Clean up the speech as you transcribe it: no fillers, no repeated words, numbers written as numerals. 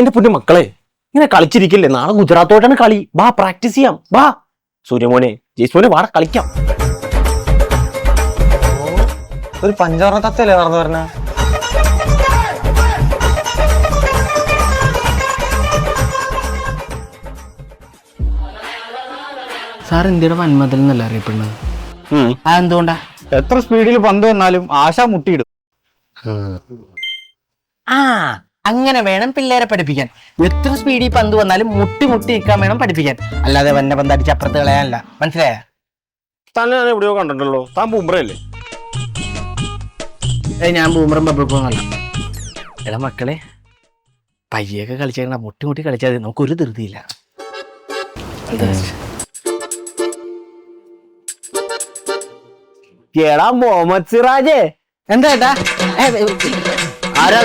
എന്റെ പുതിയ മക്കളെ ഇങ്ങനെ കളിച്ചിരിക്കില്ലേ, നാളെ ഗുജറാത്തോട്ടാണ് കളി. വാ പ്രാക്ടീസ് ചെയ്യാം. വാ സൂര്യമോനെ, ജയ്സ്മോനെ വാട കളിക്കാം. ഒരു പഞ്ചവർണ്ണ തത്തല്ലേ നടന്നു പറഞ്ഞ? സാർ ഇന്ത്യയുടെ വൻമതിൽ എന്നല്ല അറിയപ്പെടുന്നത്. അതെന്തുകൊണ്ടാ? എത്ര സ്പീഡിൽ പന്ത് വന്നാലും ആശ മുട്ടിയിടും. ആ അങ്ങനെ വേണം പിള്ളേരെ പഠിപ്പിക്കാൻ. എത്ര സ്പീഡിൽ പന്ത് വന്നാലും മുട്ടി മുട്ടി നിൽക്കാൻ വേണം പഠിപ്പിക്കാൻ, അല്ലാതെ വന്ന പന്ത് അടിച്ച് അപ്പുറത്ത് കളയാനല്ല. മനസ്സിലായ? തന്നെ ഞാൻ എവിടെയോ കണ്ടിട്ടുണ്ടല്ലോ. താൻ ബൂംറയല്ലേ? ഞാൻ ബൂമറും ബബിൾക്കൊന്നല്ല. എടാ മക്കളെ, പയ്യൊക്കെ കളിച്ചാൽ മുട്ടി മുട്ടി കളിച്ചാൽ നമുക്കൊരു ധൃതിയില്ല. എടാ മുഹമ്മദ് സിറാജേ, എന്താ ഏട്ടാ? ആരാ?